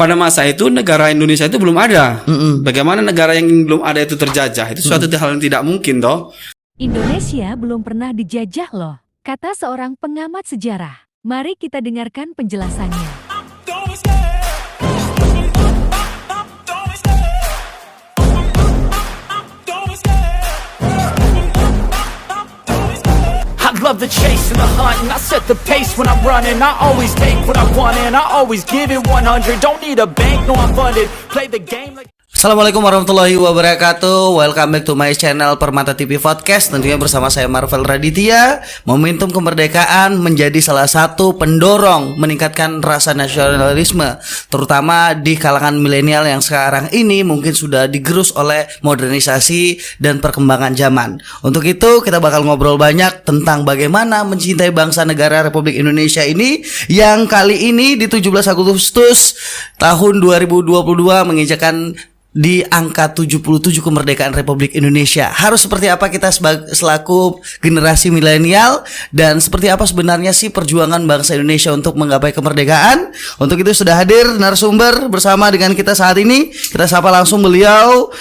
pada masa itu negara Indonesia itu belum ada. Bagaimana negara yang belum ada itu terjajah? Itu suatu hal yang tidak mungkin toh. Indonesia belum pernah dijajah loh, kata seorang pengamat sejarah. Mari kita dengarkan penjelasannya. Love the chase and the hunt, and I set the pace when I'm running. I always take what I want and I always give it 100. Don't need a bank, no I'm funded. Play the game like... Assalamualaikum warahmatullahi wabarakatuh. Welcome back to my channel Permata TV Podcast. Tentunya bersama saya Marvel Raditya. Momentum kemerdekaan menjadi salah satu pendorong meningkatkan rasa nasionalisme, terutama di kalangan milenial yang sekarang ini mungkin sudah digerus oleh modernisasi dan perkembangan zaman. Untuk itu kita bakal ngobrol banyak tentang bagaimana mencintai bangsa negara Republik Indonesia ini, yang kali ini di 17 Agustus tahun 2022 menginjakan di angka 77 kemerdekaan Republik Indonesia. Harus seperti apa kita selaku generasi milenial, dan seperti apa sebenarnya sih perjuangan bangsa Indonesia untuk menggapai kemerdekaan. Untuk itu sudah hadir narasumber bersama dengan kita saat ini. Kita sapa langsung beliau,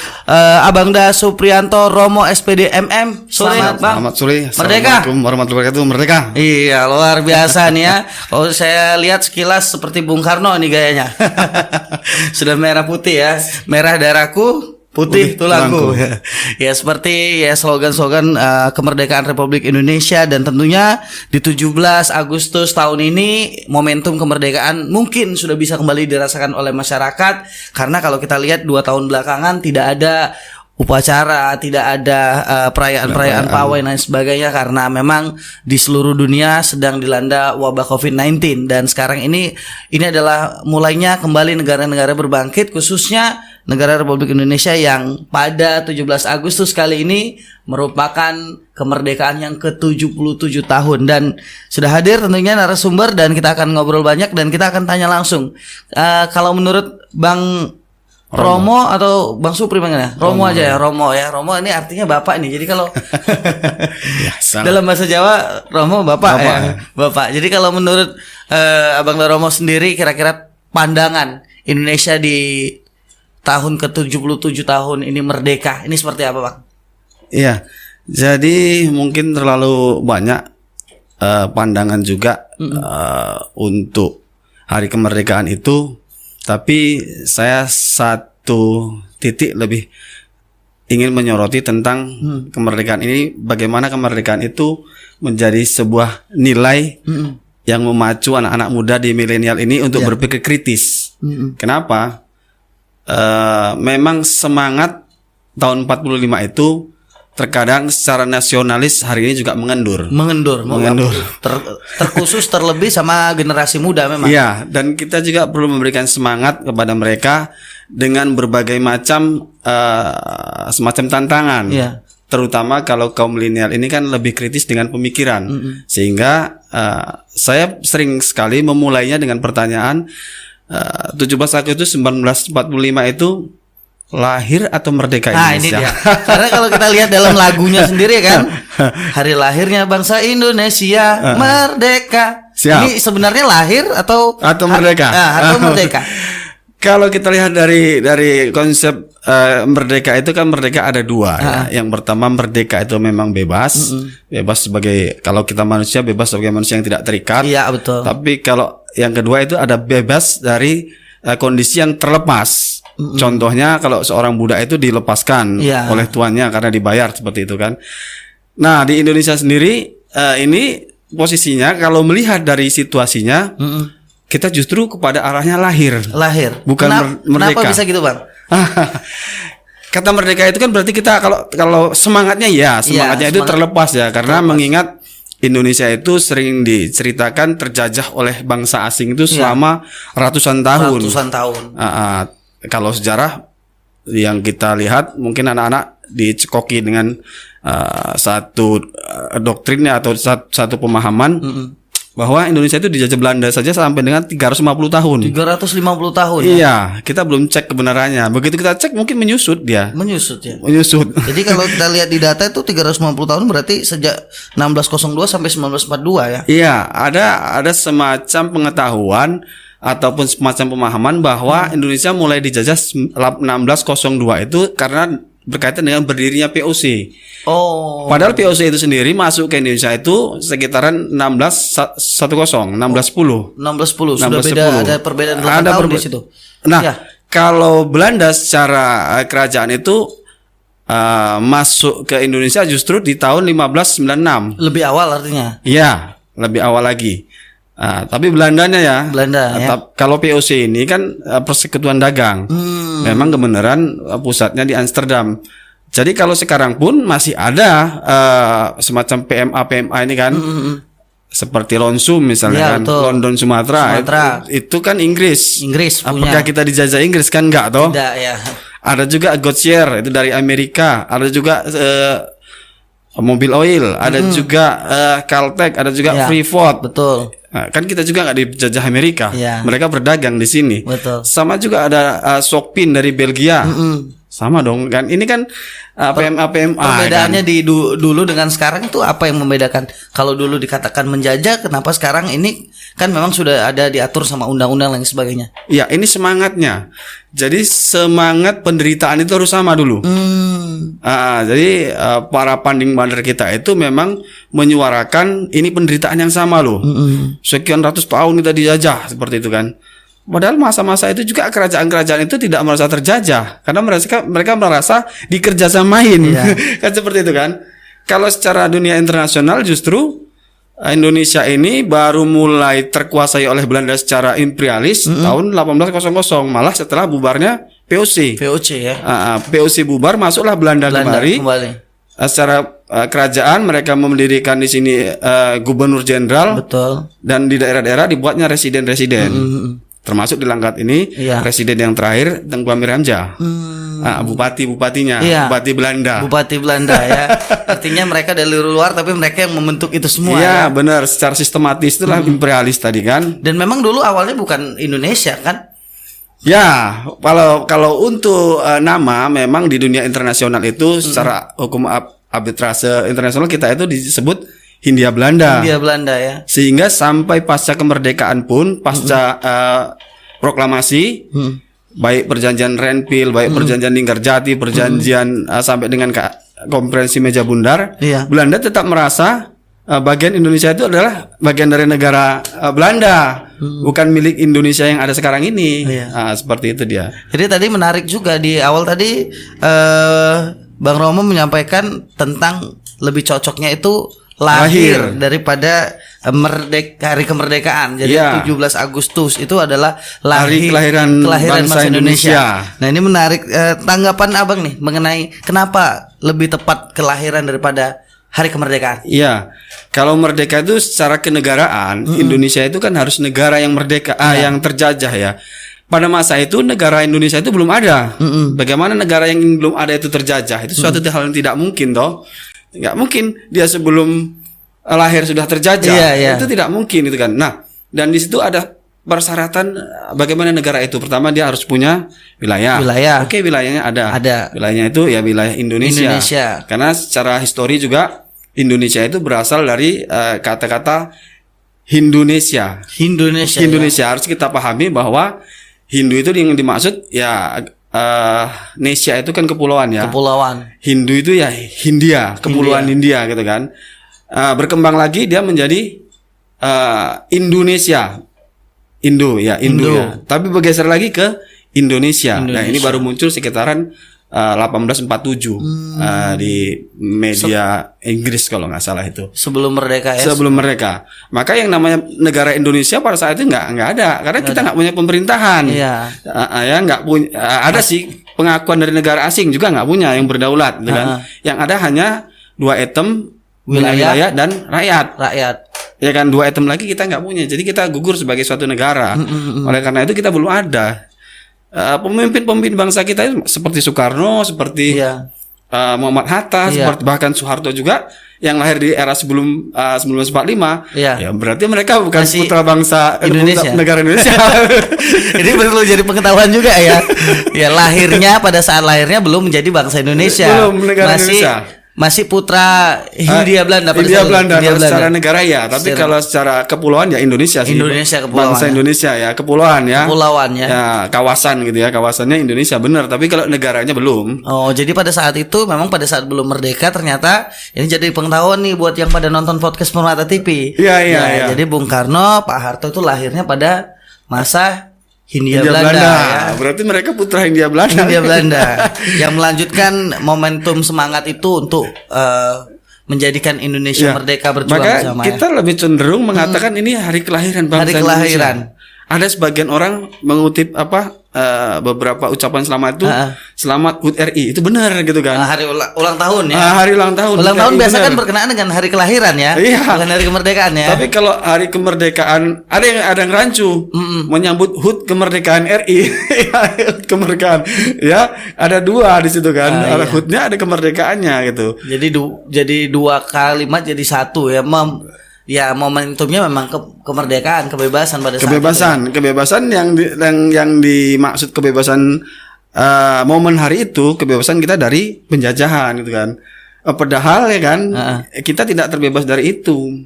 Abangda Supriyanto Romo SPD MM. Sore Bang. Selamat sore. Merdeka. Assalamualaikum warahmatullahi wabarakatuh. Merdeka. Iya, luar biasa nih ya. Oh, saya lihat sekilas seperti Bung Karno nih gayanya. Sudah merah putih ya. Merah darahku, putih tulangku. Ya, seperti ya slogan-slogan kemerdekaan Republik Indonesia. Dan tentunya di 17 Agustus tahun ini momentum kemerdekaan mungkin sudah bisa kembali dirasakan oleh masyarakat. Karena kalau kita lihat 2 tahun belakangan tidak ada upacara, tidak ada perayaan-perayaan pawai dan sebagainya, karena memang di seluruh dunia sedang dilanda wabah COVID-19. Dan sekarang ini adalah mulainya kembali negara-negara berbangkit, khususnya negara Republik Indonesia yang pada 17 Agustus kali ini merupakan kemerdekaan yang ke-77 tahun. Dan sudah hadir tentunya narasumber dan kita akan ngobrol banyak dan kita akan tanya langsung. Kalau menurut Bang Romo atau Bang Supri bagaimana? Romo aja ya, Romo ya. Romo ini artinya bapak nih. Jadi kalau dalam bahasa Jawa Romo bapak ya. Bapak. Jadi kalau menurut Abang Romo sendiri, kira-kira pandangan Indonesia di tahun ke-77 tahun ini merdeka, ini seperti apa, Bang? Iya. Jadi mungkin terlalu banyak pandangan juga untuk hari kemerdekaan itu. Tapi saya satu titik lebih ingin menyoroti tentang kemerdekaan ini. Bagaimana kemerdekaan itu menjadi sebuah nilai yang memacu anak-anak muda di milenial ini untuk berpikir kritis. Kenapa? Memang semangat tahun 45 itu terkadang secara nasionalis hari ini juga mengendur. Terkhusus terlebih sama generasi muda memang. Iya, dan kita juga perlu memberikan semangat kepada mereka dengan berbagai macam semacam tantangan. Iya. Terutama kalau kaum milenial ini kan lebih kritis dengan pemikiran. Sehingga saya sering sekali memulainya dengan pertanyaan, 17 Agustus 1945 itu lahir atau merdeka Indonesia? Nah, ini dia. Karena kalau kita lihat dalam lagunya sendiri kan, hari lahirnya bangsa Indonesia merdeka. Siap. Ini sebenarnya lahir atau merdeka? Atau merdeka. Kalau kita lihat dari konsep merdeka itu kan merdeka ada 2 ya. Yang pertama merdeka itu memang bebas, bebas sebagai, kalau kita manusia bebas sebagai manusia yang tidak terikat. Iya, betul. Tapi kalau yang kedua itu ada bebas dari kondisi yang terlepas. Contohnya kalau seorang budak itu dilepaskan oleh tuannya karena dibayar, seperti itu kan. Nah, di Indonesia sendiri ini posisinya kalau melihat dari situasinya, kita justru kepada arahnya lahir, bukan merdeka. Kenapa bisa gitu, Bang? Kata merdeka itu kan berarti kita kalau semangatnya itu terlepas ya, karena mengingat Indonesia itu sering diceritakan terjajah oleh bangsa asing itu selama ratusan tahun. Kalau sejarah yang kita lihat, mungkin anak-anak dicekoki dengan satu doktrinnya atau satu pemahaman bahwa Indonesia itu dijajah Belanda saja sampai dengan 350 tahun. 350 tahun. Iya, kita belum cek kebenarannya. Begitu kita cek mungkin menyusut dia. Menyusut ya. Menyusut. Jadi kalau kita lihat di data itu 350 tahun berarti sejak 1602 sampai 1942 ya. Iya, ada semacam pengetahuan ataupun semacam pemahaman bahwa Indonesia mulai dijajah 1602 itu karena berkaitan dengan berdirinya POC. Oh. Padahal POC itu sendiri masuk ke Indonesia itu sekitaran 1610, 1610. 1610 sudah beda, ada perbedaan 8 tahun di situ. Nah, Ya. kalau Belanda secara kerajaan itu masuk ke Indonesia justru di tahun 1596. Lebih awal artinya. Iya, lebih awal lagi. Tapi Belandanya ya. Belanda ya. Kalau POC ini kan persekutuan dagang. Memang kebenaran pusatnya di Amsterdam. Jadi kalau sekarang pun masih ada semacam PMA ini kan. Seperti Lonsum misalnya Ya, kan, betul. London Sumatera. Sumatera. Itu kan Inggris. Inggris punya. Apakah kita dijajah Inggris kan enggak toh? Tidak ya. Ada juga Goodyear itu dari Amerika, ada juga Mobil Oil, ada juga Caltech, ada juga Ya, Freeport. betul. Nah, kan kita juga nggak dijajah Amerika, Ya. mereka berdagang di sini. Betul. Sama juga ada Sokpin dari Belgia, sama dong kan. Ini kan PMA Perbedaannya kan? di dulu dengan sekarang itu apa yang membedakan? Kalau dulu dikatakan menjajah, kenapa sekarang ini kan memang sudah ada diatur sama undang-undang dan sebagainya. Ya ini semangatnya. Jadi semangat penderitaan itu harus sama dulu. Jadi para panding bandar kita itu memang menyuarakan ini penderitaan yang sama loh. Sekian ratus tahun kita dijajah seperti itu kan. Padahal masa-masa itu juga kerajaan-kerajaan itu tidak merasa terjajah karena mereka merasa dikerjasamain. Iya. Kan seperti itu kan. Kalau secara dunia internasional justru Indonesia ini baru mulai terkuasai oleh Belanda secara imperialis tahun 1800, malah setelah bubarnya POC. VOC ya. POC bubar, masuklah Belanda kembali. Secara kerajaan mereka mendirikan di sini gubernur jenderal. Betul. Dan di daerah-daerah dibuatnya residen-residen. Termasuk di Langkat ini Iya. residen yang terakhir Tengku Amir Hamzah. Bupati-bupatinya, Iya. Bupati Belanda. Bupati Belanda ya. Artinya mereka dari luar tapi mereka yang membentuk itu semua. Iya, Ya. benar, secara sistematis itulah imperialis tadi kan. Dan memang dulu awalnya bukan Indonesia kan? Ya, kalau untuk nama memang di dunia internasional itu secara hukum arbitrase internasional kita itu disebut Hindia Belanda. Hindia Belanda ya. Sehingga sampai pasca kemerdekaan pun, pasca proklamasi, baik perjanjian Renville, baik perjanjian Linggarjati, perjanjian sampai dengan konferensi Meja Bundar, Iya. Belanda tetap merasa bagian Indonesia itu adalah bagian dari negara Belanda, bukan milik Indonesia yang ada sekarang ini. Iya. Seperti itu dia. Jadi tadi menarik juga di awal tadi Bang Romo menyampaikan tentang lebih cocoknya itu lahir daripada hari kemerdekaan. Jadi Iya. 17 Agustus itu adalah Hari kelahiran bangsa Indonesia. Nah, ini menarik tanggapan Abang nih mengenai kenapa lebih tepat kelahiran daripada hari kemerdekaan. Iya, kalau merdeka itu secara kenegaraan, Indonesia itu kan harus negara yang merdeka, yang terjajah ya. Pada masa itu negara Indonesia itu belum ada. Bagaimana negara yang belum ada itu terjajah? Itu suatu hal yang tidak mungkin toh. Nggak mungkin dia sebelum lahir sudah terjajah. Iya. Itu tidak mungkin itu kan. Nah, dan di situ ada persyaratan bagaimana negara itu. Pertama dia harus punya wilayah. Oke, wilayahnya ada. Wilayahnya itu ya wilayah Indonesia. Karena secara histori juga Indonesia itu berasal dari kata-kata Hindunesia. Indonesia. Harus kita pahami bahwa Hindu itu yang dimaksud ya Nesia itu kan kepulauan ya. Kepulauan. Hindu itu ya Hindia, kepulauan Hindia gitu kan. Berkembang lagi dia menjadi Indonesia. Indo ya. Tapi bergeser lagi ke Indonesia. Nah, ini baru muncul sekitaran 1847 di media Inggris kalau nggak salah itu. Sebelum merdeka ya. Sebelum mereka. Maka yang namanya negara Indonesia pada saat itu nggak ada karena kita nggak punya pemerintahan. Iya. Ya nggak punya. Ada sih pengakuan dari negara asing juga nggak punya yang berdaulat, gitu kan. Yang ada hanya dua item wilayah dan rakyat. Ya kan, dua item lagi kita nggak punya. Jadi kita gugur sebagai suatu negara. Oleh karena itu kita belum ada. Pemimpin-pemimpin bangsa kita seperti Soekarno, seperti Muhammad Hatta, seperti bahkan Soeharto juga yang lahir di era sebelum 1945. Ya berarti mereka bukan masih putra bangsa Indonesia. Negara Indonesia. Ini perlu jadi pengetahuan juga ya. Ya lahirnya pada saat lahirnya belum menjadi bangsa Indonesia. Belum negara Indonesia. masih putra Hindia Belanda pada Hindia saat itu. Belanda Hindia kalau Belanda. secara negara ya, tapi Secara- kalau secara kepulauan ya Indonesia sih. Indonesia kepulauan, Bangsa ya. Indonesia ya, kepulauan ya. Kepulauan ya. Ya, kawasan gitu ya, kawasannya Indonesia benar, tapi kalau negaranya belum. Oh, jadi pada saat itu memang pada saat belum merdeka ternyata ini jadi pengetahuan nih buat yang pada nonton podcast Permata TV. Iya, iya, Ya, iya. Jadi Bung Karno, Pak Harto itu lahirnya pada masa Hindia Hindia Belanda, Belanda. ya. Berarti mereka putra Hindia Belanda. Hindia Belanda yang melanjutkan momentum semangat itu untuk menjadikan Indonesia Ya. merdeka berjuang Maka bersama. kita lebih cenderung mengatakan ini hari kelahiran bangsa Hari kelahiran. Indonesia. Ada sebagian orang mengutip beberapa ucapan selamat itu selamat HUT RI, itu benar gitu kan. Hari ulang tahun ya. Hari ulang tahun. Ulang tahun RI, biasa benar. kan berkenaan dengan hari kelahiran ya, Iya. bukan hari kemerdekaan ya. Tapi kalau hari kemerdekaan ada yang rancu menyambut HUT kemerdekaan RI, Ya, HUT kemerdekaan, ya ada dua di situ kan, ada iya. HUT-nya ada kemerdekaannya gitu. Jadi dua kalimat jadi satu ya. Ya momentumnya memang kemerdekaan, kebebasan pada saat itu. Kebebasan yang dimaksud kebebasan momen hari itu, kebebasan kita dari penjajahan gitu kan. Padahal ya kan kita tidak terbebas dari itu.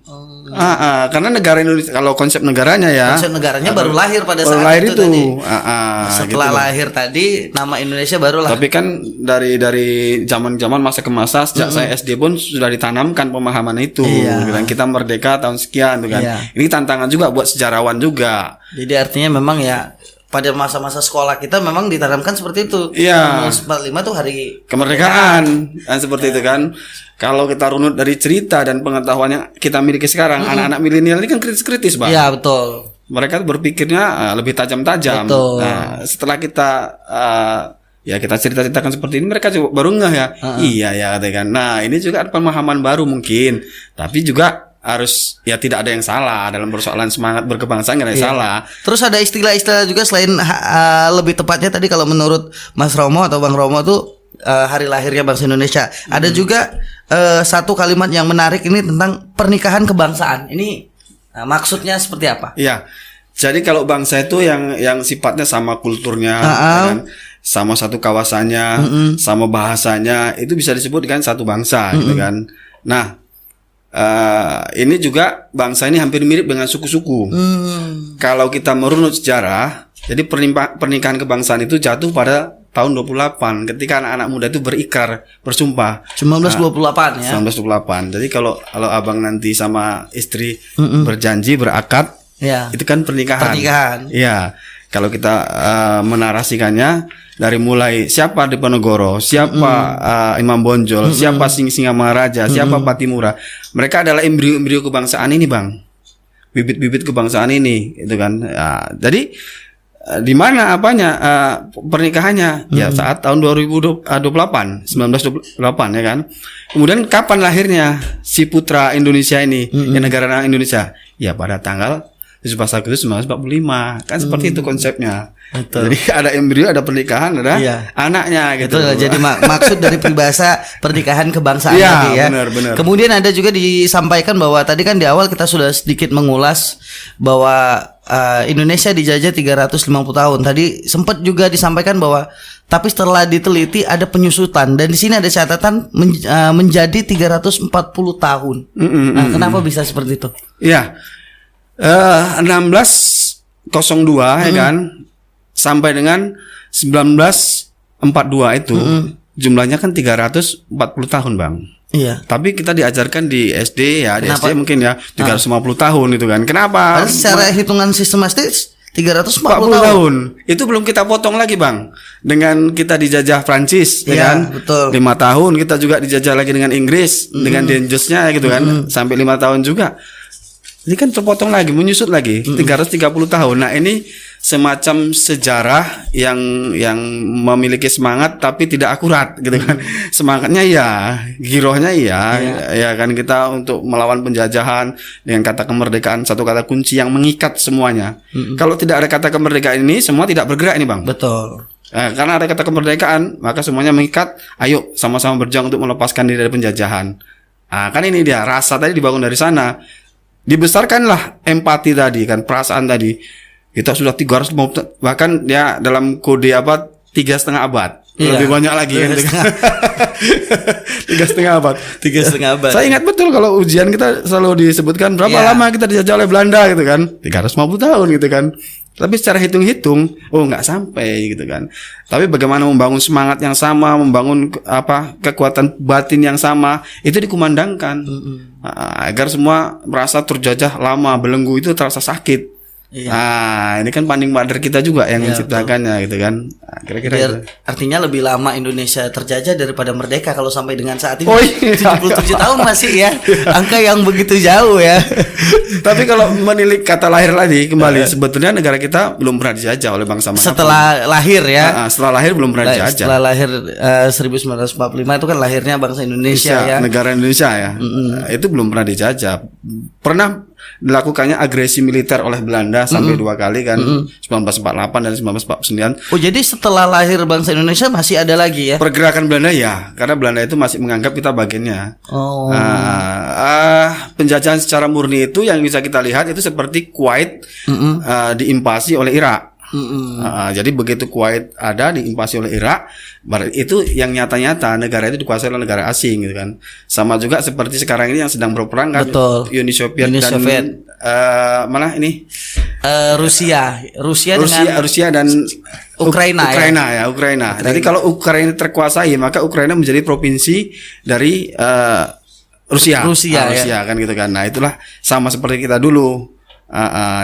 Karena negara Indonesia, kalau konsep negaranya ya, Konsep negaranya baru lahir pada baru saat lahir itu tadi. Setelah gitu. lahir tadi nama Indonesia baru lahir. Tapi kan dari zaman masa ke masa, sejak saya SD pun sudah ditanamkan pemahaman itu. Iya. Dan kita merdeka tahun sekian tuh kan. Iya. Ini tantangan juga buat sejarawan juga. Jadi artinya memang ya pada masa-masa sekolah kita memang ditanamkan seperti itu. Iya. 45 tuh hari Kemerdekaan seperti itu kan. Kalau kita runut dari cerita dan pengetahuan yang kita miliki sekarang, anak-anak milenial ini kan kritis-kritis, Bang. Iya, betul. Mereka berpikirnya lebih tajam-tajam. Betul. Nah, setelah kita ya kita cerita-ceritakan seperti ini, mereka juga baru ngeh ya. Iya ya katanya kan. Nah, ini juga ada pemahaman baru mungkin. Tapi juga harus ya tidak ada yang salah dalam persoalan semangat berkebangsaan, nggak ada yang salah. Terus ada istilah-istilah juga selain lebih tepatnya tadi kalau menurut Mas Romo atau Bang Romo tuh hari lahirnya bangsa Indonesia. Ada juga satu kalimat yang menarik ini tentang pernikahan kebangsaan. Ini maksudnya seperti apa? Iya. Jadi kalau bangsa itu yang sifatnya sama kulturnya, ya kan? Sama satu kawasannya, sama bahasanya, itu bisa disebut dengan satu bangsa, gitu kan. Nah, ini juga bangsa ini hampir mirip dengan suku-suku. Kalau kita merunut sejarah, jadi pernikahan kebangsaan itu jatuh pada tahun 28 ketika anak-anak muda itu berikrar, bersumpah. 1928 ya. 1928. Jadi kalau abang nanti sama istri berjanji berakad, Ya. itu kan pernikahan. Pernikahan. Iya. Kalau kita menarasikannya dari mulai siapa Diponegoro, siapa Imam Bonjol, siapa Singamangaraja, siapa Patimura. Mereka adalah embrio-embrio kebangsaan ini, Bang. Bibit-bibit kebangsaan ini, itu kan. Jadi di mana pernikahannya? Ya saat tahun 1928 ya kan. Kemudian kapan lahirnya si putra Indonesia ini, negara Indonesia? Ya pada tanggal 17 Agustus 1945. Kan seperti itu konsepnya. Betul. Jadi ada embrio, ada pernikahan, ada Iya. anaknya gitu. Itu jadi maksud dari peribahasa pernikahan kebangsaan Iya, tadi ya. benar. Kemudian ada juga disampaikan bahwa tadi kan di awal kita sudah sedikit mengulas bahwa Indonesia dijajah 350 tahun. Tadi sempat juga disampaikan bahwa tapi setelah diteliti ada penyusutan dan di sini ada catatan menjadi 340 tahun. Nah, kenapa bisa seperti itu? Iya. 1602 ya kan sampai dengan 1942 itu jumlahnya kan 340 tahun, Bang. Iya. Tapi kita diajarkan di SD ya, di Kenapa? SD mungkin ya 350 tahun itu kan. Kenapa? Padahal secara hitungan sistematis 340 40 tahun. tahun. Itu belum kita potong lagi, Bang. Dengan kita dijajah Prancis ya Iya, kan. betul. 5 tahun kita juga dijajah lagi dengan Inggris dengan Dangerousnya gitu kan. Sampai 5 tahun juga. Ini kan terpotong lagi, menyusut lagi 330 tahun. Nah, ini semacam sejarah yang memiliki semangat tapi tidak akurat gitu kan. Semangatnya ya, girohnya ya kan kita untuk melawan penjajahan dengan kata kemerdekaan, satu kata kunci yang mengikat semuanya. Kalau tidak ada kata kemerdekaan ini, semua tidak bergerak ini, Bang. Betul. Karena ada kata kemerdekaan, maka semuanya mengikat. Ayo sama-sama berjuang untuk melepaskan diri dari penjajahan. Kan ini dia rasa tadi dibangun dari sana. Dibesarkanlah empati tadi kan, perasaan tadi. Kita sudah 350 bahkan ya dalam kode 3,5 abad. lebih banyak lagi kan. 3,5 abad. 3,5 abad. Saya ingat betul kalau ujian kita selalu disebutkan berapa lama kita dijajah oleh Belanda gitu kan. 350 tahun gitu kan. Tapi secara hitung-hitung, nggak sampai gitu kan. Tapi bagaimana membangun semangat yang sama, membangun kekuatan batin yang sama, itu dikumandangkan agar semua merasa terjajah lama, belenggu itu terasa sakit. Iya. Ini kan panding bader kita juga yang menciptakannya gitu kan. Kira-kira Biar, itu. artinya lebih lama Indonesia terjajah daripada merdeka kalau sampai dengan saat ini. 77 Iya. tahun masih ya. Angka yang begitu jauh ya. Tapi kalau menilik kata lahir lagi kembali, sebetulnya negara kita belum pernah dijajah oleh bangsa manapun. Setelah lahir ya. Setelah lahir belum pernah dijajah. Setelah lahir 1945 itu kan lahirnya bangsa Indonesia ya. Negara Indonesia ya. Itu belum pernah dijajah. Pernah dilakukannya agresi militer oleh Belanda sampai 2 kali kan, 1948 dan 1949. Oh, jadi setelah lahir bangsa Indonesia masih ada lagi ya? Pergerakan Belanda ya, karena Belanda itu masih menganggap kita bagiannya. Oh. Penjajahan secara murni itu yang bisa kita lihat itu seperti Kuwait diinvasi oleh Irak. Jadi begitu Kuwait ada diinvasi oleh Irak, itu yang nyata-nyata negara itu dikuasai oleh negara asing gitu kan. Sama juga seperti sekarang ini yang sedang berperang kan, Betul. Uni Soviet dan mana ini Rusia dan Ukraina. Ukraina. Jadi kalau Ukraina terkuasai maka Ukraina menjadi provinsi dari Rusia kan gitu kan. Nah itulah sama seperti kita dulu.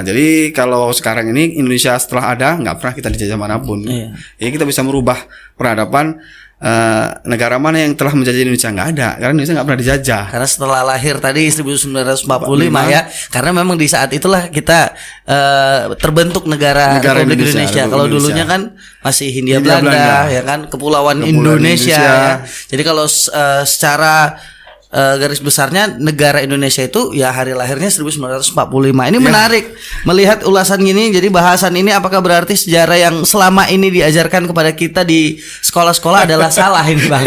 Jadi kalau sekarang ini Indonesia setelah ada nggak pernah kita dijajah manapun. Jadi kita bisa merubah peradaban. Negara mana yang telah menjajah Indonesia nggak ada, karena Indonesia nggak pernah dijajah. Karena setelah lahir tadi 1945 ya, karena memang di saat itulah kita terbentuk negara Republik Indonesia. Kalau dulunya kan masih Hindia Belanda ya kan, Kepulauan Indonesia. Ya. Jadi kalau secara garis besarnya negara Indonesia itu ya hari lahirnya 1945. Ini menarik melihat ulasan gini. Jadi bahasan ini apakah berarti sejarah yang selama ini diajarkan kepada kita di sekolah-sekolah adalah salah ini, Bang?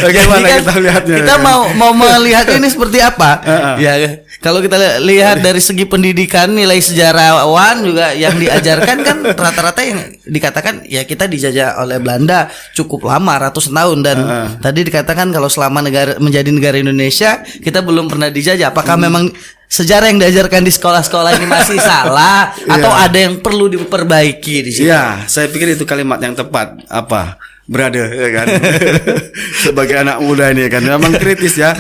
Bagaimana kan kita lihatnya? Kita mau melihat ini seperti apa? Ya, kalau kita lihat dari segi pendidikan, nilai sejarawan juga yang diajarkan kan rata-rata yang dikatakan ya kita dijajah oleh Belanda cukup lama, ratusan tahun, dan tadi dikatakan kalau selama menjadi negara Indonesia kita belum pernah dijajah. Apakah memang sejarah yang diajarkan di sekolah-sekolah ini masih salah atau ada yang perlu diperbaiki di sini? Iya, saya pikir itu kalimat yang tepat. Brother ya kan. Sebagai anak muda ini kan memang kritis ya.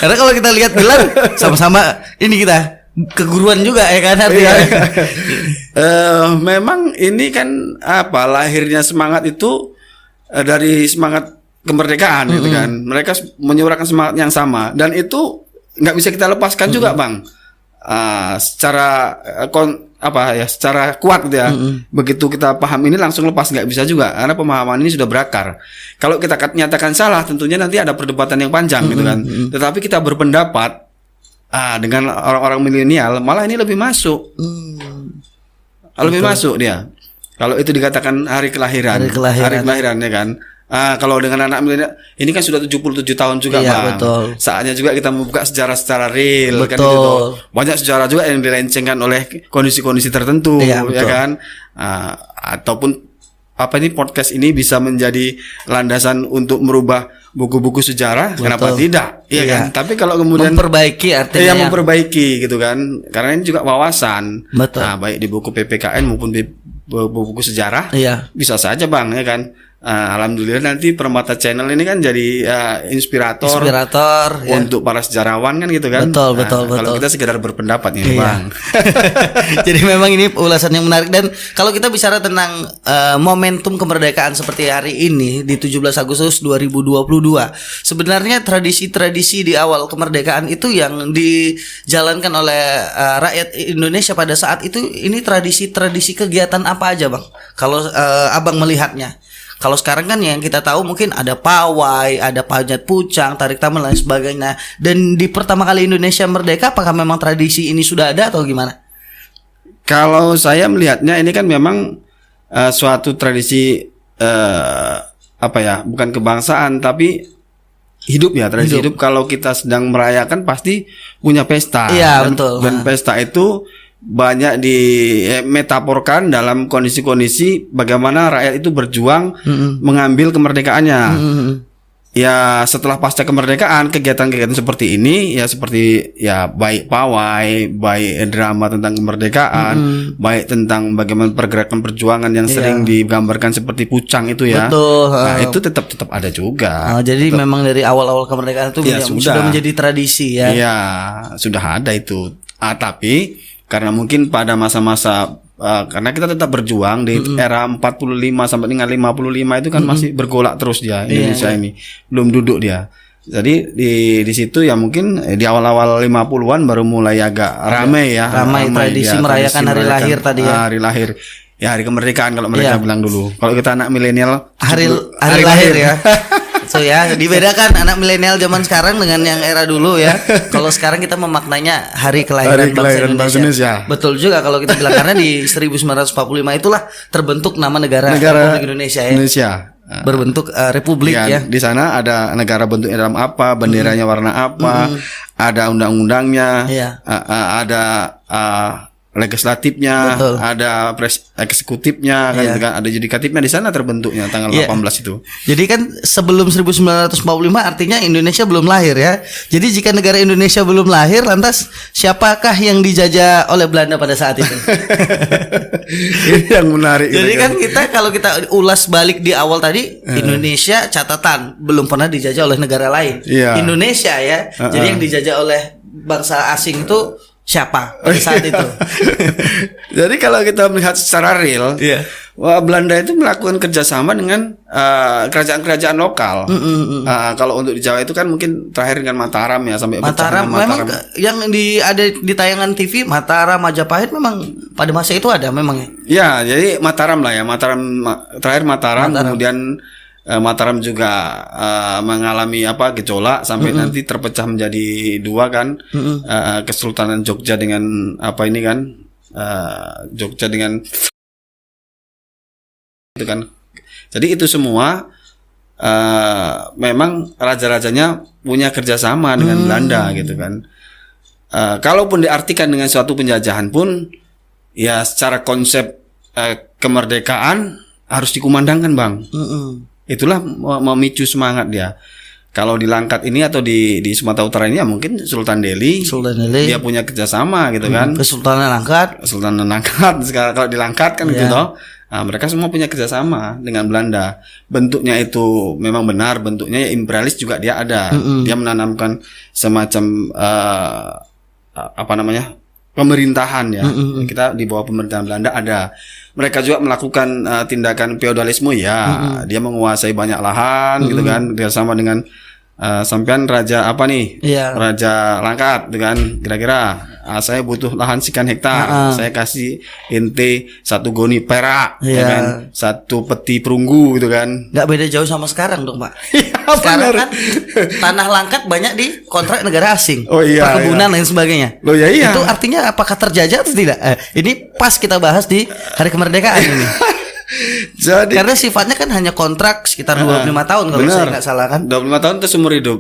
Karena kalau kita lihat gelar sama-sama ini kita keguruan juga ya kan artinya. Memang ini kan lahirnya semangat itu dari semangat kemerdekaan gitu kan. Mereka menyuarakan semangat yang sama dan itu nggak bisa kita lepaskan juga, Bang. Secara secara kuat gitu ya. Begitu kita paham ini langsung lepas nggak bisa juga karena pemahaman ini sudah berakar. Kalau kita nyatakan salah tentunya nanti ada perdebatan yang panjang gitu kan. Tetapi kita berpendapat dengan orang-orang milenial malah ini lebih masuk. Lebih masuk dia. Kalau itu dikatakan hari kelahiran ya kan. Kalau dengan anak milenial ini kan sudah 77 tahun juga, Bang. Betul. Saatnya juga kita membuka sejarah secara real kan gitu. Banyak sejarah juga yang dilencengkan oleh kondisi-kondisi tertentu ya kan. Ataupun podcast ini bisa menjadi landasan untuk merubah buku-buku sejarah, kenapa tidak? Iya kan? Tapi kalau kemudian memperbaiki artinya memperbaiki gitu kan. Karena ini juga wawasan. Betul. Baik di buku PPKN maupun di buku sejarah. Bisa saja, Bang, ya kan. Alhamdulillah nanti Permata Channel ini kan jadi inspirator untuk para sejarawan kan gitu kan. Betul. Kalau kita sekedar berpendapat nih, Bang. Jadi memang ini ulasan yang menarik. Dan kalau kita bicara tentang momentum kemerdekaan seperti hari ini di 17 Agustus 2022, sebenarnya tradisi-tradisi di awal kemerdekaan itu yang dijalankan oleh rakyat Indonesia pada saat itu, ini tradisi-tradisi kegiatan apa aja, Bang? Kalau Abang melihatnya. Kalau sekarang kan yang kita tahu mungkin ada pawai, ada panjat pucang, tarik tambang dan lain sebagainya. Dan di pertama kali Indonesia merdeka, apakah memang tradisi ini sudah ada atau gimana? Kalau saya melihatnya ini kan memang suatu tradisi bukan kebangsaan tapi hidup ya, tradisi hidup. Kalau kita sedang merayakan pasti punya pesta. Iya, betul. Dan pesta itu banyak metaforkan dalam kondisi-kondisi bagaimana rakyat itu berjuang mengambil kemerdekaannya. Ya setelah pasca kemerdekaan kegiatan-kegiatan seperti ini ya seperti ya baik pawai, baik drama tentang kemerdekaan, baik tentang bagaimana pergerakan perjuangan yang sering digambarkan seperti Pucang itu ya. Betul. Nah, itu tetap ada juga. Jadi memang dari awal-awal kemerdekaan itu sudah menjadi tradisi ya. Iya, sudah ada itu. Tapi karena mungkin pada masa-masa karena kita tetap berjuang di era 45 sampai dengan 55 itu kan masih bergolak terus dia Indonesia ini. Belum duduk dia. Jadi di situ ya mungkin di awal-awal 50-an baru mulai agak ramai ya. Ramai tradisi merayakan hari lahir tadi ya. Hari lahir. Ya hari kemerdekaan kalau mereka bilang dulu. Kalau kita anak milenial hari lahir ya. So ya, dibedakan anak milenial zaman sekarang dengan yang era dulu ya. Kalau sekarang kita memaknanya hari kelahiran bangsa Indonesia. Betul juga kalau kita bilang karena di 1945 itulah terbentuk nama negara Republik Indonesia ya. Berbentuk republik ya. Di sana ada negara bentuknya dalam apa, benderanya warna apa, ada undang-undangnya, ada legislatifnya, ada eksekutifnya, kan, ada yudikatifnya di sana terbentuknya tanggal 18 itu. Jadi kan sebelum 1945 artinya Indonesia belum lahir ya. Jadi jika negara Indonesia belum lahir, lantas siapakah yang dijajah oleh Belanda pada saat itu? Ini yang menarik. Jadi kan kita kalau kita ulas balik di awal tadi, Indonesia catatan belum pernah dijajah oleh negara lain. Indonesia ya. Jadi yang dijajah oleh bangsa asing itu siapa pada saat itu? Jadi kalau kita melihat secara real, Belanda itu melakukan kerjasama dengan kerajaan-kerajaan lokal. Kalau untuk di Jawa itu kan mungkin terakhir dengan Mataram ya sampai Mataram. Memang yang ada di tayangan TV Mataram, Majapahit memang pada masa itu ada memang ya. Ya, jadi Mataram lah ya. Terakhir Mataram. Kemudian Mataram juga mengalami gejolak sampai nanti terpecah menjadi dua kan, Kesultanan Jogja dengan Jogja dengan itu kan. Jadi itu semua memang raja-rajanya punya kerjasama dengan Belanda gitu kan. Kalaupun diartikan dengan suatu penjajahan pun ya secara konsep kemerdekaan harus dikumandangkan Bang. Itulah memicu semangat dia. Kalau di Langkat ini atau di Sumatera Utara ini ya mungkin Sultan Delhi. Dia punya kerjasama gitu kan. Kesultanan Langkat. Sekarang kalau di Langkat kan gitu toh. Nah, mereka semua punya kerjasama dengan Belanda. Bentuknya itu memang benar. Bentuknya ya imperialis juga dia ada. Dia menanamkan semacam pemerintahan ya. Kita di bawah pemerintahan Belanda ada. Mereka juga melakukan tindakan feodalisme ya. Dia menguasai banyak lahan gitu kan. Dia sama dengan sampean raja apa nih? Raja Langkat gitu kan. Kira-kira saya butuh lahan sekian hektar. Saya kasih ente 1 goni perak ya kan. 1 peti perunggu gitu kan. Nggak beda jauh sama sekarang dong, Pak. Sekarang kan tanah Langkat banyak di kontrak negara asing. Perkebunan dan sebagainya. Itu artinya apakah terjajah atau tidak? Ini pas kita bahas di hari kemerdekaan ini. Jadi, karena sifatnya kan hanya kontrak sekitar 25 tahun kalau saya nggak salah kan. 25 tahun itu seumur hidup.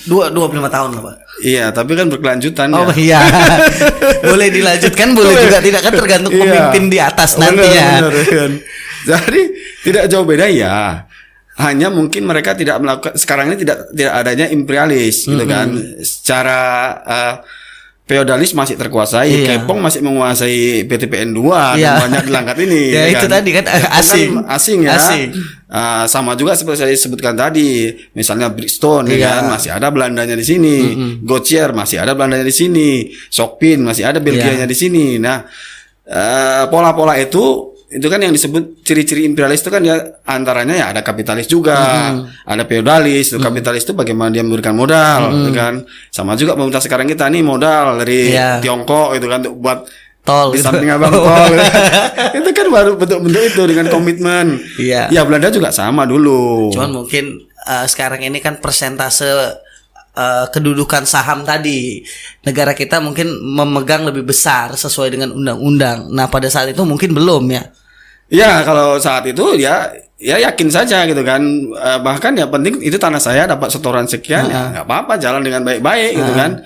25 tahun loh Pak. Iya, tapi kan berkelanjutan ya. Iya. Boleh dilanjutkan, boleh juga tidak, kan tergantung pemimpin di atas nantinya. Benar. Jadi tidak jauh beda ya. Hanya mungkin mereka tidak melakukan sekarang ini tidak adanya imperialis gitu kan. Secara feodalis masih terkuasai, Kepong masih menguasai PTPN 2 dan banyak di Langkat ini. Ya kan? Itu tadi kan asing ya. Sama juga seperti saya sebutkan tadi, misalnya Brixton kan masih ada Belandanya di sini, Gautier masih ada Belandanya di sini, Sokpin masih ada Belgianya di sini. Nah, pola-pola itu kan yang disebut ciri-ciri imperialis itu kan ya antaranya ya ada kapitalis juga, ada feodalis. Kapitalis itu bagaimana dia memberikan modal, kan. Sama juga pemerintah sekarang kita nih modal dari Tiongkok itu kan untuk buat tol di samping abang tol. Itu kan baru bentuk-bentuk itu dengan komitmen. Ya Belanda juga sama dulu. Cuman mungkin sekarang ini kan persentase kedudukan saham tadi negara kita mungkin memegang lebih besar sesuai dengan undang-undang. Nah pada saat itu mungkin belum ya. Ya kalau saat itu ya yakin saja gitu kan. Bahkan ya penting itu tanah saya dapat setoran sekian ya nggak apa-apa, jalan dengan baik-baik gitu kan.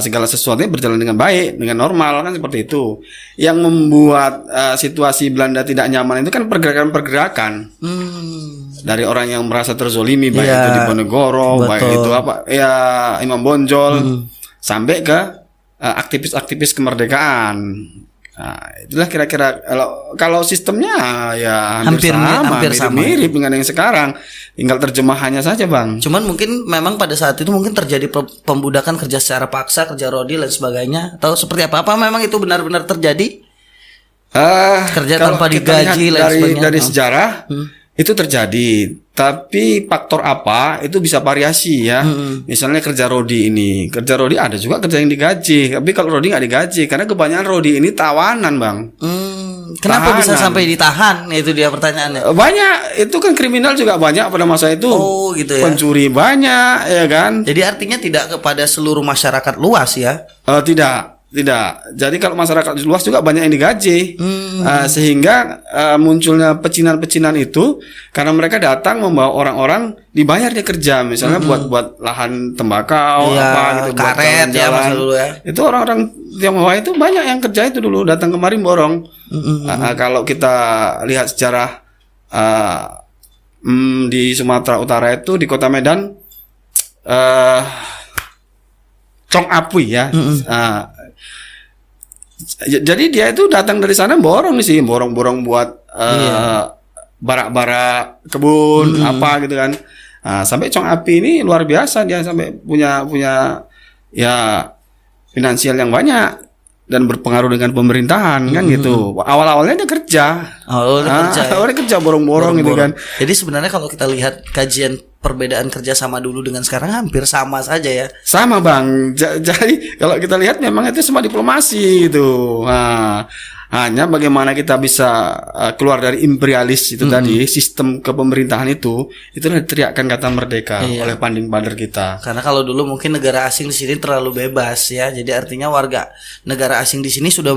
segala sesuatunya berjalan dengan baik, dengan normal kan seperti itu. Yang membuat situasi Belanda tidak nyaman itu kan pergerakan-pergerakan dari orang yang merasa terzolimi, baik Iya, itu di Ponegoro, baik betul. itu Imam Bonjol, sampai ke aktivis-aktivis kemerdekaan. Nah, itulah kira-kira kalau sistemnya ya hampir sama, mirip dengan yang sekarang. Tinggal terjemahannya saja, Bang. Cuman mungkin memang pada saat itu mungkin terjadi pembudakan kerja secara paksa, kerja rodi dan sebagainya, atau seperti apa? Apa memang itu benar-benar terjadi? Kerja Kalau tanpa kita lihat digaji dan sebagainya. dari sejarah itu terjadi, tapi faktor apa itu bisa variasi ya. Misalnya kerja rodi ada juga kerja yang digaji, tapi kalau rodi nggak digaji karena kebanyakan rodi ini tawanan, Bang. Kenapa bisa Tahanan. sampai ditahan? Itu dia pertanyaannya. Banyak, itu kan kriminal juga banyak pada masa itu. Oh, gitu ya. Pencuri banyak, ya kan? Jadi artinya tidak kepada seluruh masyarakat luas ya? Tidak. Jadi kalau masyarakat luas juga banyak yang digaji, sehingga munculnya pecinan-pecinan itu karena mereka datang membawa orang-orang dibayar dia kerja, misalnya buat lahan tembakau, Iya, buat karet ya, jalan-jalan. masa dulu ya. Itu orang-orang Tionghoa itu banyak yang kerja itu dulu datang kemari borong. Kalau kita lihat sejarah di Sumatera Utara itu di Kota Medan, Chong Apui ya. Jadi dia itu datang dari sana borong buat barak-barak kebun apa gitu kan. Sampai Chong Api ini luar biasa, dia sampai punya ya finansial yang banyak dan berpengaruh dengan pemerintahan kan gitu. Awal-awalnya dia kerja. Awalnya kerja borong-borong gitu kan. Jadi sebenarnya kalau kita lihat kajian perbedaan kerja sama dulu dengan sekarang hampir sama saja ya. Sama, Bang. Jadi kalau kita lihat memang itu semua diplomasi gitu. Hanya bagaimana kita bisa keluar dari imperialis itu tadi, sistem kepemerintahan itu diteriakkan kata merdeka oleh founding father kita. Karena kalau dulu mungkin negara asing di sini terlalu bebas ya. Jadi artinya warga negara asing di sini sudah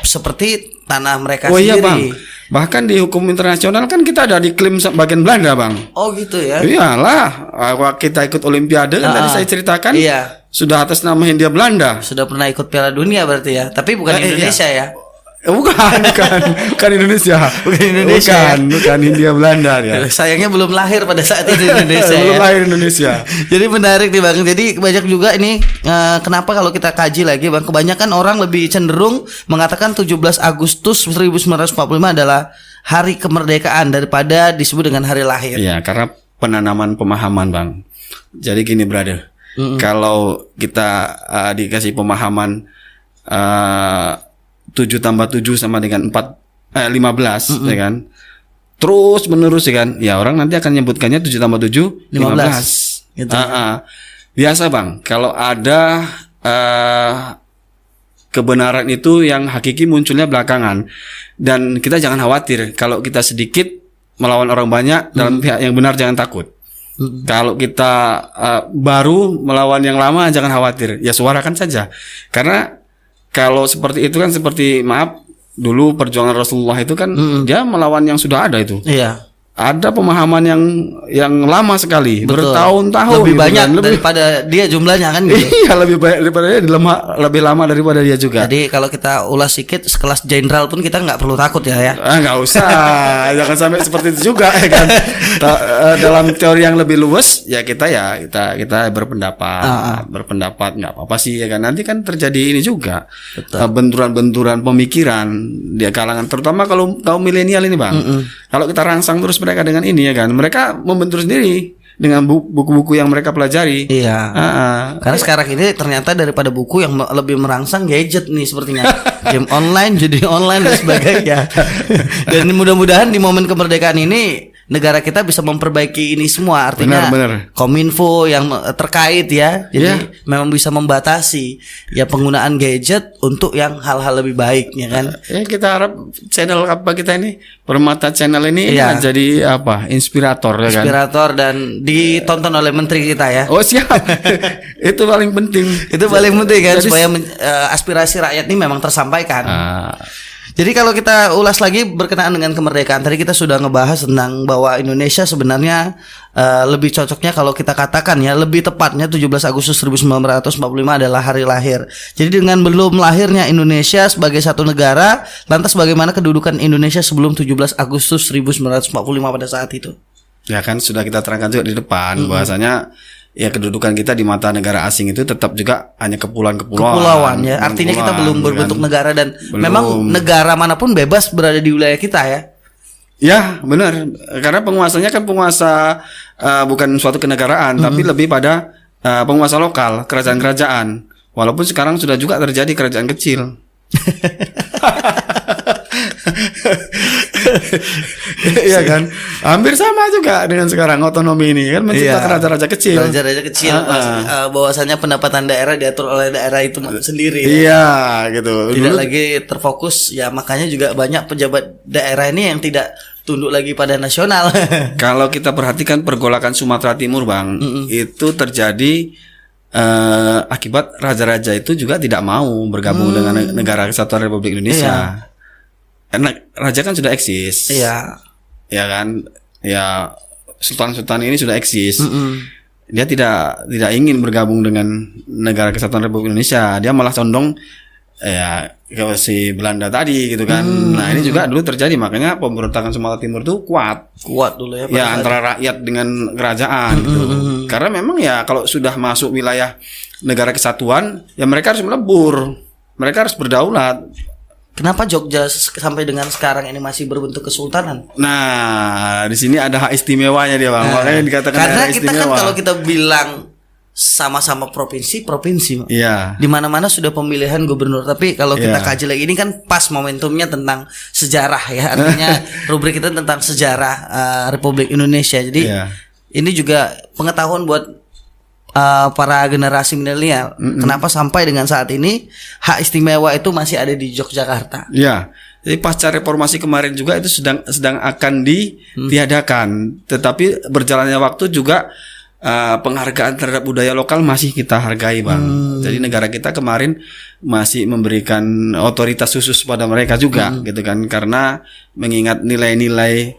seperti tanah mereka sendiri. Iya, Bang. Bahkan di hukum internasional kan kita ada diklaim bagian Belanda, Bang. Oh gitu ya. Iyalah, kita ikut Olimpiade kan tadi saya ceritakan. Iya. Sudah atas nama Hindia Belanda. Sudah pernah ikut Piala Dunia berarti ya. Tapi bukan Indonesia ya. Bukan Indonesia. Bukan Hindia Belanda ya. Sayangnya belum lahir pada saat itu Indonesia. Belum ya. lahir Indonesia. Jadi menarik nih Bang. Jadi banyak juga ini kenapa kalau kita kaji lagi Bang, kebanyakan orang lebih cenderung mengatakan 17 Agustus 1945 adalah hari kemerdekaan daripada disebut dengan hari lahir. Iya, karena penanaman pemahaman, Bang. Jadi gini, brother. Kalau kita dikasih pemahaman 7 tambah 7 sama dengan 15 ya kan. Terus menerus ya kan. Ya orang nanti akan nyebutkannya 7 tambah 7 15. Gitu. Biasa, Bang. Kalau ada kebenaran itu yang hakiki munculnya belakangan. Dan kita jangan khawatir kalau kita sedikit melawan orang banyak dalam pihak yang benar, jangan takut. Kalau kita baru melawan yang lama, jangan khawatir. Ya suarakan saja. Karena kalau seperti itu kan seperti dulu perjuangan Rasulullah itu kan dia melawan yang sudah ada itu. Iya. Ada pemahaman yang lama sekali, Betul. bertahun-tahun lebih gitu banyak kan. daripada dia jumlahnya kan gitu. Iya, lebih banyak daripada dia, lebih lama daripada dia juga. Jadi kalau kita ulas sedikit sekelas jenderal pun kita nggak perlu takut ya. Nggak usah, jangan sampai seperti itu juga ya kan. Dalam teori yang lebih luas ya kita berpendapat nggak apa-apa sih ya kan. Nanti kan terjadi ini juga benturan-benturan pemikiran di kalangan, terutama kalau kaum milenial ini, Bang. Kalau kita rangsang terus mereka dengan ini ya kan, mereka membentur sendiri dengan buku-buku yang mereka pelajari. Iya. Karena sekarang ini ternyata daripada buku yang lebih merangsang gadget nih sepertinya. Game online, judi online dan sebagainya. Dan mudah-mudahan di momen kemerdekaan ini negara kita bisa memperbaiki ini semua. Artinya Benar. Kominfo yang terkait ya. Jadi memang bisa membatasi ya penggunaan gadget untuk yang hal-hal lebih baik ya kan. Ya kita harap channel apa kita ini, Permata Channel ini jadi inspirator ya kan. Inspirator dan ditonton oleh menteri kita ya. Oh siap. Itu paling penting. Itu paling penting kan Jadi, supaya aspirasi rakyat ini memang tersampaikan. Jadi kalau kita ulas lagi berkenaan dengan kemerdekaan, tadi kita sudah ngebahas tentang bahwa Indonesia sebenarnya lebih cocoknya kalau kita katakan ya, lebih tepatnya 17 Agustus 1945 adalah hari lahir. Jadi dengan belum lahirnya Indonesia sebagai satu negara, lantas bagaimana kedudukan Indonesia sebelum 17 Agustus 1945 pada saat itu? Ya kan sudah kita terangkan juga di depan bahwasanya ya kedudukan kita di mata negara asing itu tetap juga hanya kepulauan ya. Artinya kita belum berbentuk negara dan memang negara manapun bebas berada di wilayah kita ya. Ya benar, karena penguasanya kan penguasa bukan suatu kenegaraan tapi lebih pada penguasa lokal, kerajaan-kerajaan. Walaupun sekarang sudah juga terjadi kerajaan kecil. Iya kan, hampir sama juga dengan sekarang otonomi ini kan menciptakan raja-raja kecil. Raja-raja kecil, bahwasanya pendapatan daerah diatur oleh daerah itu sendiri. Iya, gitu. Tidak lagi terfokus, ya makanya juga banyak pejabat daerah ini yang tidak tunduk lagi pada nasional. Kalau kita perhatikan pergolakan Sumatera Timur, Bang, itu terjadi akibat raja-raja itu juga tidak mau bergabung dengan Negara Kesatuan Republik Indonesia. Karena raja kan sudah eksis, ya kan, ya sultan-sultan ini sudah eksis. Dia tidak ingin bergabung dengan Negara Kesatuan Republik Indonesia. Dia malah condong ya ke si Belanda tadi gitu kan. Nah ini juga dulu terjadi, makanya pemberontakan Sumatera Timur itu kuat dulu ya. Ya antara rakyat dengan kerajaan gitu. Karena memang ya kalau sudah masuk wilayah Negara Kesatuan, ya mereka harus melebur, mereka harus berdaulat. Kenapa Jogja sampai dengan sekarang ini masih berbentuk kesultanan? Nah, di sini ada hak istimewanya dia, Bang. Makanya dikatakan karena hak kita istimewa. kan kalau kita bilang sama-sama provinsi, Iya. di mana-mana sudah pemilihan gubernur. Tapi kalau kita kaji lagi, ini kan pas momentumnya tentang sejarah ya. Artinya rubrik kita tentang sejarah Republik Indonesia. Jadi ini juga pengetahuan buat para generasi milenial. Kenapa sampai dengan saat ini hak istimewa itu masih ada di Yogyakarta? Iya. Jadi pasca reformasi kemarin juga itu sedang akan ditiadakan. Tetapi berjalannya waktu juga penghargaan terhadap budaya lokal masih kita hargai, Bang. Jadi negara kita kemarin masih memberikan otoritas khusus pada mereka juga, gitu kan? Karena mengingat nilai-nilai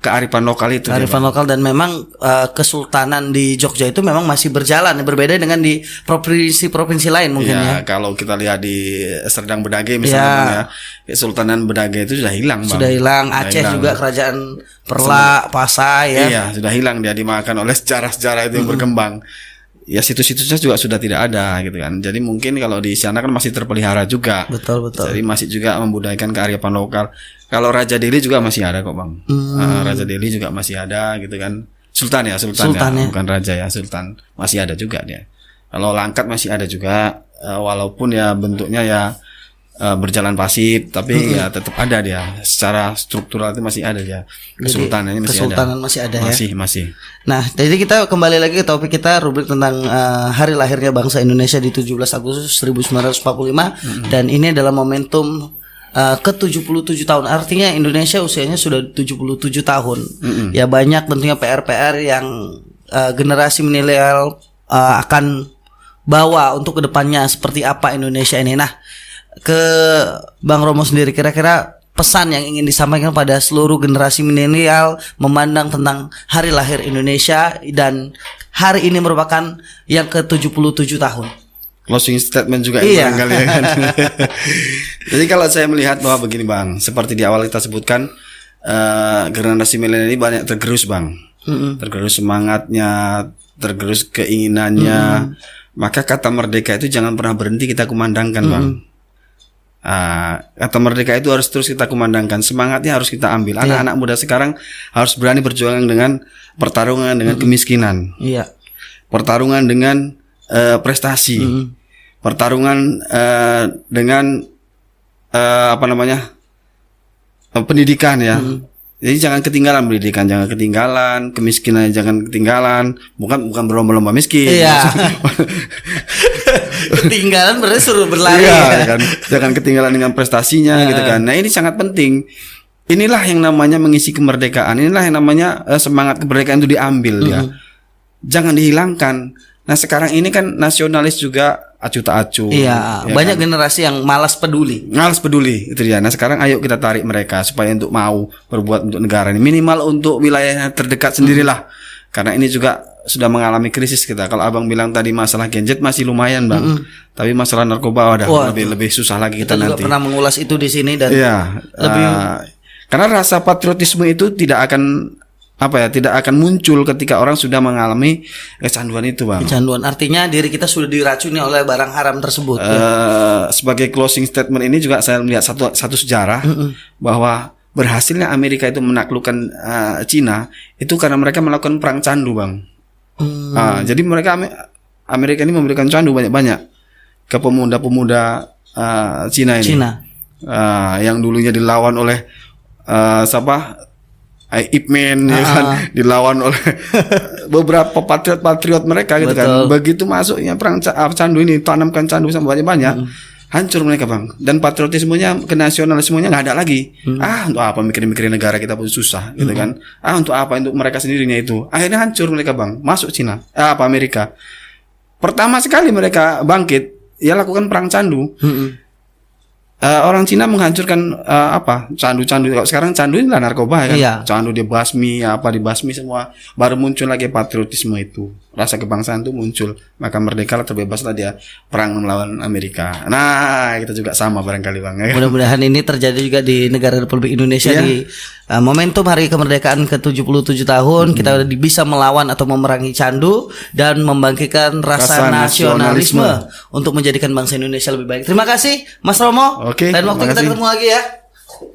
kearifan lokal itu. Kearifan lokal, dan memang kesultanan di Jogja itu memang masih berjalan, berbeda dengan di provinsi-provinsi lain mungkin ya. Kalau kita lihat di Serdang Bedage misalnya, Kesultanan Bedage itu sudah hilang, Bang. Sudah hilang. Aceh juga kerajaan Perla, Pasai ya. Iya, sudah hilang, dia dimakan oleh sejarah-sejarah itu yang berkembang. Ya situs-situsnya juga sudah tidak ada gitu kan. Jadi mungkin kalau di sana kan masih terpelihara juga. Betul. Jadi masih juga membudayakan kearifan lokal. Kalau Raja Deli juga masih ada kok, Bang. Raja Deli juga masih ada gitu kan. Sultan ya, bukan raja ya, sultan. Masih ada juga dia. Kalau Langkat masih ada juga, walaupun ya bentuknya ya berjalan pasif, tapi ya tetap ada dia. Secara struktural itu masih ada dia. Kesultanannya masih ada. Masih. Nah, jadi kita kembali lagi ke topik kita, rubrik tentang hari lahirnya bangsa Indonesia di 17 Agustus 1945 dan ini adalah momentum ke-77 tahun. Artinya Indonesia usianya sudah 77 tahun. Ya banyak tentunya PR-PR yang generasi milenial akan bawa untuk kedepannya seperti apa Indonesia ini. Nah, ke Bang Romo sendiri, kira-kira pesan yang ingin disampaikan pada seluruh generasi milenial memandang tentang hari lahir Indonesia dan hari ini merupakan yang ke-77 tahun. Closing statement juga barangkali ya kan. Jadi kalau saya melihat bahwa begini, Bang, seperti di awal kita sebutkan, generasi milenial ini banyak tergerus, Bang. Tergerus semangatnya, tergerus keinginannya. Maka kata merdeka itu jangan pernah berhenti kita kumandangkan, Bang. Kata merdeka itu harus terus kita kumandangkan. Semangatnya harus kita ambil. Anak-anak muda sekarang harus berani berjuang dengan pertarungan dengan kemiskinan. Pertarungan dengan prestasi, pertarungan dengan pendidikan ya. Jadi jangan ketinggalan pendidikan, jangan ketinggalan kemiskinan, jangan ketinggalan. Bukan berlomba-lomba miskin. Ketinggalan berarti suruh berlari. Kan? Jangan ketinggalan dengan prestasinya gitu kan. Nah ini sangat penting. Inilah yang namanya mengisi kemerdekaan. Inilah yang namanya semangat kemerdekaan itu diambil ya. Jangan dihilangkan. Nah sekarang ini kan nasionalis juga acuh tak acuh. Iya, ya banyak kan? generasi yang malas peduli. Malas peduli itu dia. Nah sekarang ayo kita tarik mereka supaya untuk mau berbuat untuk negara ini, minimal untuk wilayah terdekat sendirilah. Karena ini juga sudah mengalami krisis kita. Kalau abang bilang tadi masalah gadget masih lumayan bang, tapi masalah narkoba udah lebih susah lagi kita juga nanti. pernah mengulas itu di sini dan Iya, karena rasa patriotisme itu tidak akan muncul ketika orang sudah mengalami kecanduan itu bang. kecanduan artinya diri kita sudah diracuni oleh barang haram tersebut. Sebagai closing statement ini juga saya melihat satu sejarah bahwa berhasilnya Amerika itu menaklukkan Cina itu karena mereka melakukan perang candu bang. Jadi Amerika ini memberikan candu banyak-banyak ke pemuda-pemuda Cina ini. Yang dulunya dilawan oleh siapa? Ip Man ya kan, dilawan oleh beberapa patriot mereka gitu kan. Begitu masuknya perang candu ini, tanamkan candu sampai banyak-banyak, hancur mereka bang. Dan patriotismenya, kenasionalismenya nggak ada lagi. Untuk apa mikirin negara kita pun susah gitu kan. Untuk apa, untuk mereka sendirinya itu. Akhirnya hancur mereka bang, masuk Cina, Amerika. Pertama sekali mereka bangkit, ya lakukan perang candu. Orang Cina menghancurkan candu-candu. Kalau sekarang candu inilah narkoba kan. Iya. Candu dibasmi, dibasmi semua. Baru muncul lagi patriotisme itu. Rasa kebangsaan itu muncul. Maka merdeka lah, terbebaslah dia perang melawan Amerika. Nah, kita juga sama barangkali bang. Mudah-mudahan ini terjadi juga di negara Republik Indonesia di momentum hari kemerdekaan ke-77 tahun. Kita bisa melawan atau memerangi candu dan membangkitkan rasa nasionalisme untuk menjadikan bangsa Indonesia lebih baik. Terima kasih Mas Romo. Oke, Dan waktu kita ketemu lagi ya.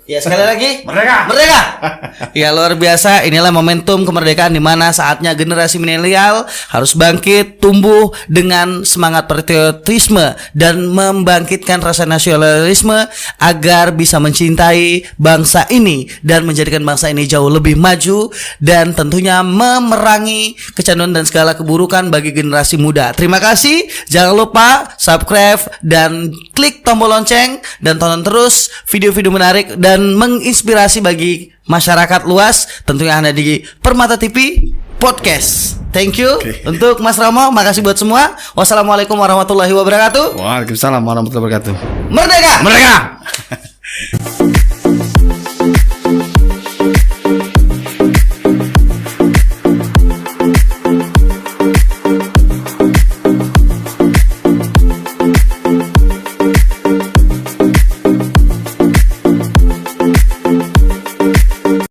Ya sekali lagi Merdeka. Ya luar biasa. Inilah momentum kemerdekaan di mana saatnya generasi milenial harus bangkit, tumbuh dengan semangat patriotisme dan membangkitkan rasa nasionalisme agar bisa mencintai bangsa ini dan menjadikan bangsa ini jauh lebih maju dan tentunya memerangi kecanduan dan segala keburukan bagi generasi muda. Terima kasih. Jangan lupa subscribe dan klik tombol lonceng dan tonton terus video-video menarik dan menginspirasi bagi masyarakat luas tentunya ada di Permata TV Podcast. Thank you untuk Mas Romo. Makasih buat semua. Wassalamualaikum warahmatullahi wabarakatuh. Waalaikumsalam warahmatullahi wabarakatuh. Merdeka! Merdeka!